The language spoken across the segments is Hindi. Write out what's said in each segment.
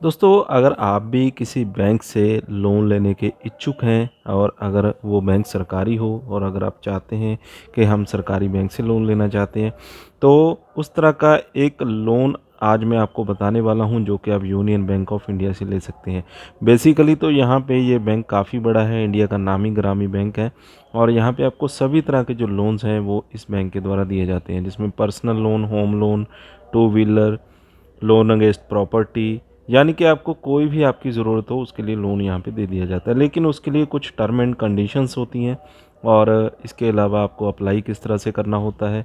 दोस्तों, अगर आप भी किसी बैंक से लोन लेने के इच्छुक हैं और अगर वो बैंक सरकारी हो और अगर आप चाहते हैं कि हम सरकारी बैंक से लोन लेना चाहते हैं, तो उस तरह का एक लोन आज मैं आपको बताने वाला हूं जो कि आप यूनियन बैंक ऑफ इंडिया से ले सकते हैं। बेसिकली तो यहाँ पे ये बैंक काफ़ी बड़ा है, इंडिया का नामी ग्रामी बैंक है और यहाँ पे आपको सभी तरह के जो लोन्स हैं वो इस बैंक के द्वारा दिए जाते हैं, जिसमें personal loan, home loan, two wheeler, loan against property, यानी कि आपको कोई भी आपकी ज़रूरत हो उसके लिए लोन यहाँ पे दे दिया जाता है। लेकिन उसके लिए कुछ टर्म एंड कंडीशंस होती हैं और इसके अलावा आपको अप्लाई किस तरह से करना होता है,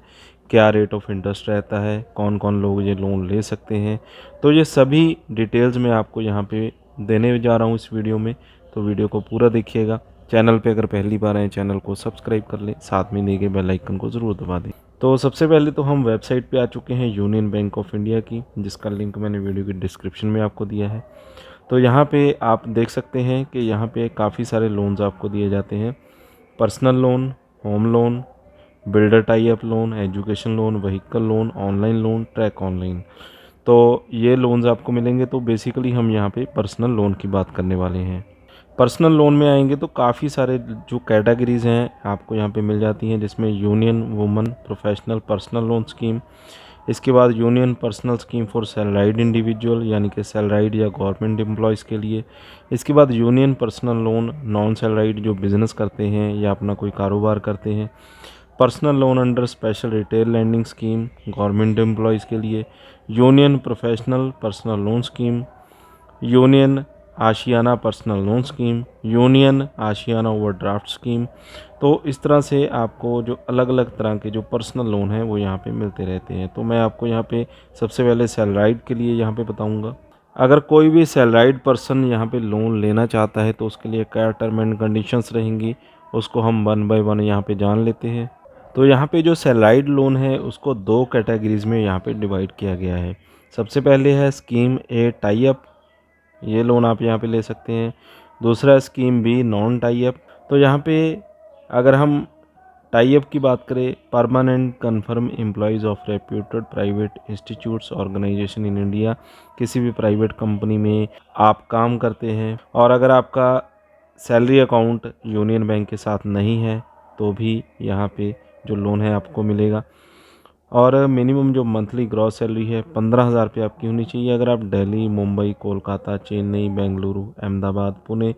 क्या रेट ऑफ इंटरेस्ट रहता है, कौन कौन लोग ये लोन ले सकते हैं, तो ये सभी डिटेल्स मैं आपको यहाँ पे देने जा रहा हूँ इस वीडियो में। तो वीडियो को पूरा देखिएगा। चैनल पे अगर पहली बार आए चैनल को सब्सक्राइब कर लें, साथ में दिए गए बेल आइकन को ज़रूर दबा दें। तो सबसे पहले तो हम वेबसाइट पे आ चुके हैं यूनियन बैंक ऑफ इंडिया की, जिसका लिंक मैंने वीडियो की डिस्क्रिप्शन में आपको दिया है। तो यहाँ पे आप देख सकते हैं कि यहाँ पे काफ़ी सारे लोन्स आपको दिए जाते हैं। Personal loan, home loan, builder tie up loan, education loan, vehicle loan, online loan, track online. तो ये लोन्स आपको मिलेंगे। तो बेसिकली हम यहाँ पे पर्सनल लोन की बात करने वाले हैं। पर्सनल लोन में आएंगे तो काफ़ी सारे जो कैटेगरीज़ हैं आपको यहाँ पे मिल जाती हैं, जिसमें union woman professional personal loan scheme, इसके बाद Union personal scheme for salaried individual यानी कि सैलराइड या गवर्नमेंट एम्प्लॉयज़ के लिए, इसके बाद Union personal loan non salaried जो बिज़नेस करते हैं या अपना कोई कारोबार करते हैं, personal loan under special retail lending scheme government employees के लिए, Union professional personal loan scheme, Union Aashiyana personal loan scheme, Union Aashiyana overdraft scheme. तो इस तरह से आपको जो अलग अलग तरह के जो पर्सनल लोन हैं वो यहाँ पे मिलते रहते हैं। तो मैं आपको यहाँ पे सबसे पहले सैलराइड के लिए यहाँ पे बताऊँगा। अगर कोई भी सैलराइड पर्सन यहाँ पे लोन लेना चाहता है तो उसके लिए क्या टर्म एंड कंडीशंस रहेंगी, उसको हम वन बाय वन यहाँ पे जान लेते हैं। तो यहाँ पे जो सैलराइड लोन है उसको दो कैटेगरीज़ में यहाँ पे डिवाइड किया गया है। सबसे पहले है स्कीम ए टाई अप, ये लोन आप यहाँ पे ले सकते हैं। दूसरा scheme b non tie up. तो यहाँ पे अगर हम टाई अप की बात करें, permanent confirm employees of reputed private institutes organization in India, किसी भी प्राइवेट कंपनी में आप काम करते हैं और अगर आपका सैलरी अकाउंट यूनियन बैंक के साथ नहीं है तो भी यहाँ पे जो लोन है आपको मिलेगा। और मिनिमम जो मंथली ग्रॉस सैलरी है 15,000 रुपये आपकी होनी चाहिए। अगर आप दिल्ली, मुंबई, कोलकाता, चेन्नई, बेंगलुरु, अहमदाबाद, पुणे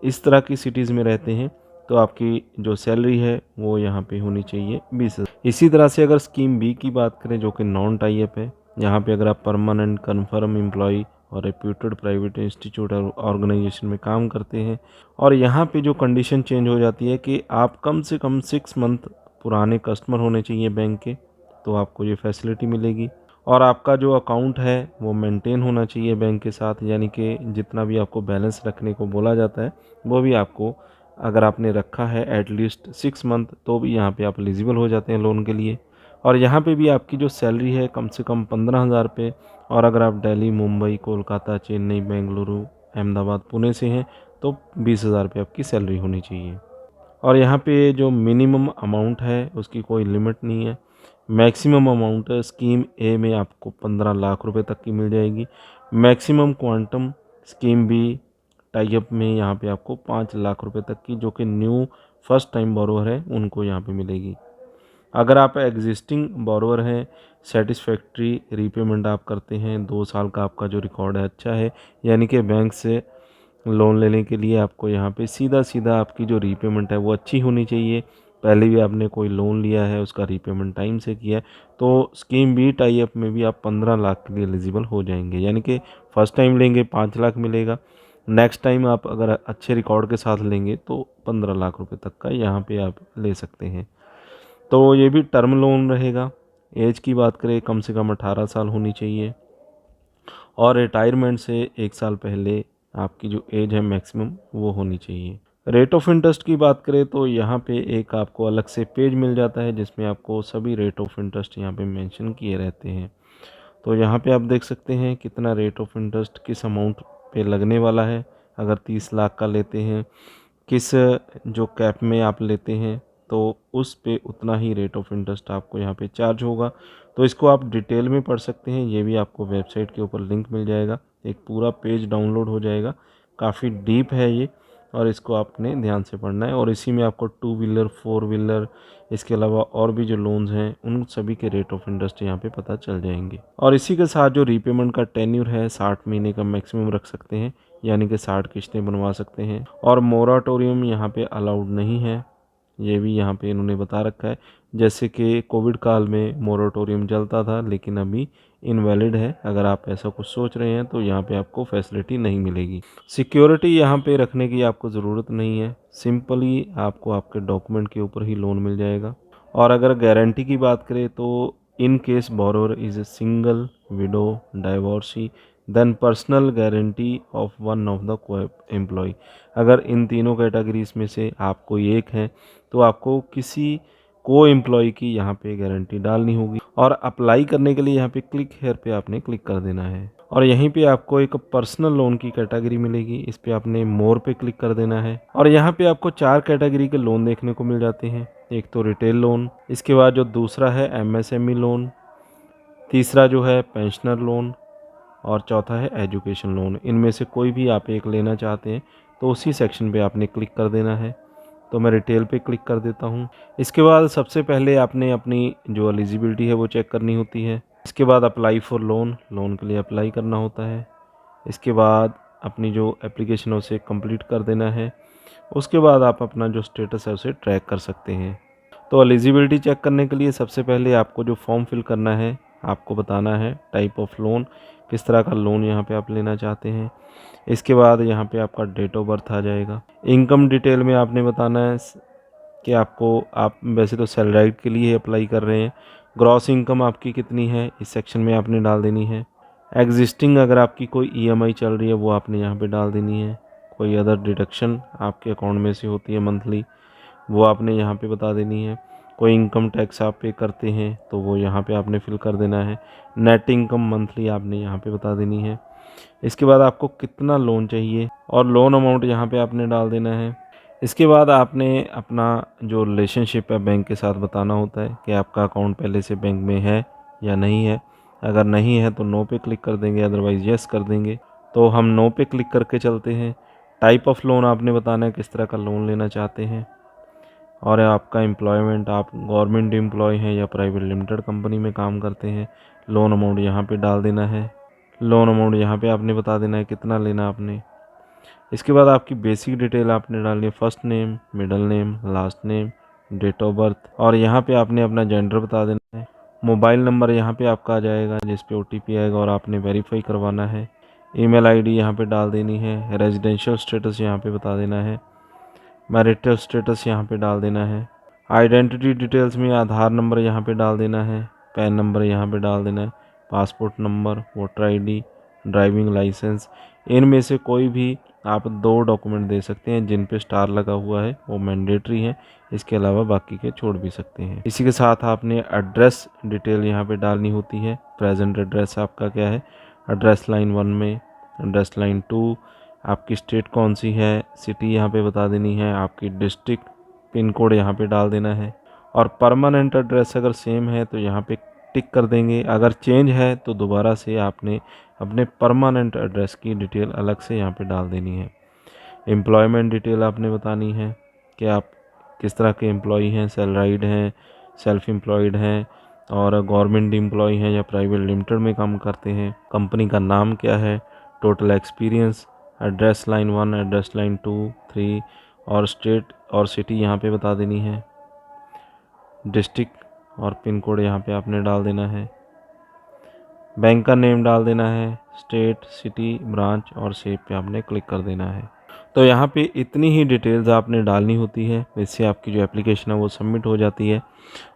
इस तरह की सिटीज़ में रहते हैं तो आपकी जो सैलरी है वो यहाँ पे होनी चाहिए 20,000। इसी तरह से अगर स्कीम बी की बात करें जो कि नॉन टाई अप है, यहाँ पे अगर आप परमानेंट कन्फर्म एम्प्लॉय और रेप्यूटेड प्राइवेट इंस्टीट्यूट और ऑर्गेनाइजेशन में काम करते हैं और यहाँ पे जो कंडीशन चेंज हो जाती है कि आप कम से कम 6 मंथ पुराने कस्टमर होने चाहिए बैंक के, तो आपको ये फैसिलिटी मिलेगी। और आपका जो अकाउंट है वो मेंटेन होना चाहिए बैंक के साथ, यानी कि जितना भी आपको बैलेंस रखने को बोला जाता है वो भी आपको अगर आपने रखा है एटलीस्ट 6 मंथ तो भी यहाँ पे आप एलिजिबल हो जाते हैं लोन के लिए। और यहाँ पे भी आपकी जो सैलरी है कम से कम 15,000 रुपये और अगर आप दिल्ली, मुंबई, कोलकाता, चेन्नई, बेंगलुरु, अहमदाबाद, पुणे से हैं तो 20,000 रुपये आपकी सैलरी होनी चाहिए। और यहाँ पे जो मिनिमम अमाउंट है उसकी कोई लिमिट नहीं है। मैक्सिमम अमाउंट स्कीम ए में आपको 15 लाख रुपए तक की मिल जाएगी। Maximum quantum scheme b tie up में यहाँ पे आपको 5 लाख रुपए तक की, जो कि न्यू फर्स्ट टाइम बोरोवर है उनको यहाँ पे मिलेगी। अगर आप एग्जिस्टिंग बोरोवर हैं, सेटिस्फैक्ट्री रीपेमेंट आप करते हैं, 2 साल का आपका जो रिकॉर्ड है अच्छा है, यानी कि बैंक से लोन लेने के लिए आपको यहाँ पे सीधा सीधा आपकी जो रीपेमेंट है वो अच्छी होनी चाहिए। पहले भी आपने कोई लोन लिया है, उसका रीपेमेंट टाइम से किया है, तो स्कीम बी टाई अप में भी आप 15 लाख के लिए एलिजिबल हो जाएंगे। यानी कि फ़र्स्ट टाइम लेंगे 5 लाख मिलेगा, नेक्स्ट टाइम आप अगर अच्छे रिकॉर्ड के साथ लेंगे तो 15 लाख रुपए तक का यहाँ पे आप ले सकते हैं। तो ये भी टर्म लोन रहेगा। एज की बात करें कम से कम 18 साल होनी चाहिए और रिटायरमेंट से 1 साल पहले आपकी जो एज है मैक्सिमम वो होनी चाहिए। रेट ऑफ इंटरेस्ट की बात करें तो यहाँ पे एक आपको अलग से पेज मिल जाता है जिसमें आपको सभी रेट ऑफ इंटरेस्ट यहाँ पे मेंशन किए रहते हैं। तो यहाँ पे आप देख सकते हैं कितना रेट ऑफ इंटरेस्ट किस अमाउंट पे लगने वाला है। अगर 30 लाख का लेते हैं, किस जो कैप में आप लेते हैं तो उस पे उतना ही रेट ऑफ इंटरेस्ट आपको यहाँ पे चार्ज होगा। तो इसको आप डिटेल में पढ़ सकते हैं, ये भी आपको वेबसाइट के ऊपर लिंक मिल जाएगा, एक पूरा पेज डाउनलोड हो जाएगा। काफ़ी डीप है ये और इसको आपने ध्यान से पढ़ना है। और इसी में आपको 2 व्हीलर, 4 व्हीलर, इसके अलावा और भी जो लोन्स हैं उन सभी के रेट ऑफ इंटरेस्ट यहाँ पे पता चल जाएंगे। और इसी के साथ जो रीपेमेंट का टेन्यूर है 60 महीने का मैक्सिमम रख सकते हैं, यानी कि 60 किस्तें बनवा सकते हैं। और मोराटोरियम यहाँ पे अलाउड नहीं है, ये भी यहाँ पे इन्होंने बता रखा है। जैसे कि कोविड काल में मोराटोरियम चलता था लेकिन अभी इनवैलिड है। अगर आप ऐसा कुछ सोच रहे हैं तो यहाँ पे आपको फैसिलिटी नहीं मिलेगी। सिक्योरिटी यहाँ पे रखने की आपको ज़रूरत नहीं है, सिंपली आपको आपके डॉक्यूमेंट के ऊपर ही लोन मिल जाएगा। और अगर गारंटी की बात करें तो in case borrower is a single, widow, divorcee, then personal guarantee of one of the co employee. अगर इन तीनों कैटेगरीज में से आप कोई एक हैं तो आपको किसी को एम्प्लॉय की यहाँ पे गारंटी डालनी होगी। और अप्लाई करने के लिए यहाँ पे क्लिक हेयर पे आपने क्लिक कर देना है और यहीं पे आपको एक पर्सनल लोन की कैटेगरी मिलेगी, इस पे आपने मोर पे क्लिक कर देना है। और यहाँ पे आपको 4 कैटेगरी के लोन देखने को मिल जाते हैं। एक तो रिटेल लोन, इसके बाद जो दूसरा है एमएसएमई लोन, तीसरा जो है पेंशनर लोन और चौथा है एजुकेशन लोन। इनमें से कोई भी आप एक लेना चाहते हैं तो उसी सेक्शन पे आपने क्लिक कर देना है। तो मैं रिटेल पे क्लिक कर देता हूँ। इसके बाद सबसे पहले आपने अपनी जो एलिजिबिलिटी है वो चेक करनी होती है। इसके बाद अप्लाई फॉर लोन, लोन के लिए अप्लाई करना होता है। इसके बाद अपनी जो एप्लीकेशन है उसे कंप्लीट कर देना है। उसके बाद आप अपना जो स्टेटस है उसे ट्रैक कर सकते हैं। तो एलिजिबिलिटी चेक करने के लिए सबसे पहले आपको जो फॉर्म फिल करना है, आपको बताना है टाइप ऑफ लोन, किस तरह का लोन यहाँ पे आप लेना चाहते हैं। इसके बाद यहाँ पे आपका डेट ऑफ बर्थ आ जाएगा। इनकम डिटेल में आपने बताना है कि आप वैसे तो सैलराइड के लिए अप्लाई कर रहे हैं, ग्रॉस इनकम आपकी कितनी है इस सेक्शन में आपने डाल देनी है। एग्जिस्टिंग अगर आपकी कोई ईएमआई चल रही है वो आपने यहाँ पे डाल देनी है। कोई अदर डिडक्शन आपके अकाउंट में से होती है मंथली, वो आपने यहाँ पे बता देनी है। कोई इनकम टैक्स आप पे करते हैं तो वो यहाँ पे आपने फिल कर देना है। नेट इनकम मंथली आपने यहाँ पे बता देनी है। इसके बाद आपको कितना लोन चाहिए और लोन अमाउंट यहाँ पे आपने डाल देना है। इसके बाद आपने अपना जो रिलेशनशिप है बैंक के साथ बताना होता है कि आपका अकाउंट पहले से बैंक में है या नहीं है। अगर नहीं है तो नो पे क्लिक कर देंगे, अदरवाइज़ यस कर देंगे। तो हम नो पे क्लिक करके चलते हैं। टाइप ऑफ लोन आपने बताना है किस तरह का लोन लेना चाहते हैं। और आपका एम्प्लॉयमेंट, आप गवर्नमेंट एम्प्लॉय हैं या प्राइवेट लिमिटेड कंपनी में काम करते हैं। लोन अमाउंट यहाँ पे डाल देना है। लोन अमाउंट यहाँ पे आपने बता देना है कितना लेना आपने। इसके बाद आपकी बेसिक डिटेल आपने डालनी है, first name, middle name, last name, date of birth. और यहाँ पे आपने अपना जेंडर बता देना है। मोबाइल नंबर यहाँ पे आपका आ जाएगा जिस पे ओटीपी आएगा और आपने वेरीफाई करवाना है। ईमेल आईडी यहाँ पे डाल देनी है। रेजिडेंशियल स्टेटस यहाँ पे बता देना है। मैरिटल स्टेटस यहाँ पे डाल देना है। आइडेंटिटी डिटेल्स में आधार नंबर यहाँ पे डाल देना है। पैन नंबर यहाँ पे डाल देना है। Passport number, voter ID, driving licence, इनमें से कोई भी आप 2 डॉक्यूमेंट दे सकते हैं जिन पे स्टार लगा हुआ है, वो मैंडेटरी है। इसके अलावा बाकी के छोड़ भी सकते हैं। इसी के साथ आपने एड्रेस डिटेल यहाँ पे डालनी होती है। प्रेजेंट एड्रेस आपका क्या है, एड्रेस लाइन 1 में, एड्रेस लाइन 2, आपकी स्टेट कौन सी है, सिटी यहाँ पे बता देनी है, आपकी डिस्ट्रिक्ट, पिन कोड यहाँ पे डाल देना है। और परमानेंट एड्रेस अगर सेम है तो यहाँ पे टिक कर देंगे। अगर चेंज है तो दोबारा से आपने अपने परमानेंट एड्रेस की डिटेल अलग से यहाँ पे डाल देनी है। एम्प्लॉयमेंट डिटेल आपने बतानी है कि आप किस तरह के एम्प्लॉई हैं, सैलराइड हैं, सेल्फ एम्प्लॉयड हैं और गवर्नमेंट एम्प्लॉय हैं या प्राइवेट लिमिटेड में काम करते हैं। कंपनी का नाम क्या है, total experience, address line 1, address line 2, 3 और स्टेट और सिटी यहाँ पे बता देनी है। डिस्ट्रिक्ट और पिन कोड यहाँ पे आपने डाल देना है। बैंक का नेम डाल देना है। स्टेट, सिटी, ब्रांच और सेव पे आपने क्लिक कर देना है। तो यहाँ पे इतनी ही डिटेल्स आपने डालनी होती है, इससे आपकी जो एप्लीकेशन है वो सबमिट हो जाती है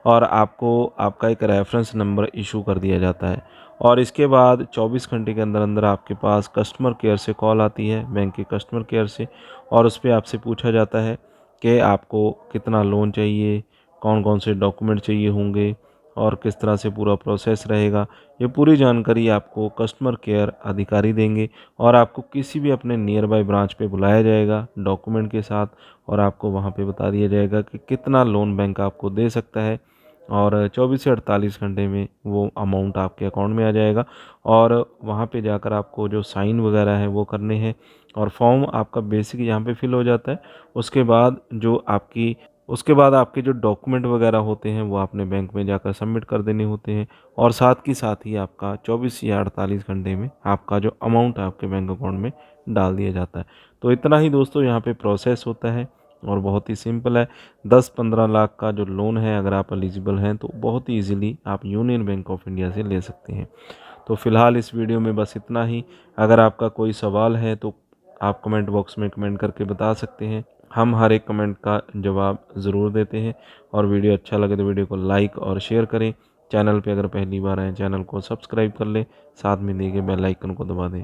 और आपको आपका एक रेफरेंस नंबर इशू कर दिया जाता है। और इसके बाद 24 घंटे के अंदर अंदर आपके पास कस्टमर केयर से कॉल आती है, बैंक के कस्टमर केयर से, और उस पर आपसे पूछा जाता है कि आपको कितना लोन चाहिए, कौन कौन से डॉक्यूमेंट चाहिए होंगे और किस तरह से पूरा प्रोसेस रहेगा। ये पूरी जानकारी आपको कस्टमर केयर अधिकारी देंगे और आपको किसी भी अपने नियर बाय ब्रांच पे बुलाया जाएगा डॉक्यूमेंट के साथ और आपको वहाँ पे बता दिया जाएगा कि कितना लोन बैंक आपको दे सकता है और 24 से 48 घंटे में वो अमाउंट आपके अकाउंट में आ जाएगा। और वहाँ पे जाकर आपको जो साइन वगैरह है वो करने हैं और फॉर्म आपका बेसिक यहाँ पे फिल हो जाता है। उसके बाद आपके जो डॉक्यूमेंट वगैरह होते हैं वो आपने बैंक में जाकर सबमिट कर देने होते हैं और साथ ही आपका 24 या 48 घंटे में आपका जो अमाउंट है आपके बैंक अकाउंट में डाल दिया जाता है। तो इतना ही दोस्तों यहाँ पे प्रोसेस होता है और बहुत ही सिंपल है। 10-15 लाख का जो लोन है अगर आप एलिजिबल हैं तो बहुत ही ईजिली आप यूनियन बैंक ऑफ इंडिया से ले सकते हैं। तो फिलहाल इस वीडियो में बस इतना ही। अगर आपका कोई सवाल है तो आप कमेंट बॉक्स में कमेंट करके बता सकते हैं। हम हर एक कमेंट का जवाब ज़रूर देते हैं। और वीडियो अच्छा लगे तो वीडियो को लाइक और शेयर करें। चैनल पे अगर पहली बार आए चैनल को सब्सक्राइब कर लें, साथ में दिए गए बेल आइकन को दबा दें।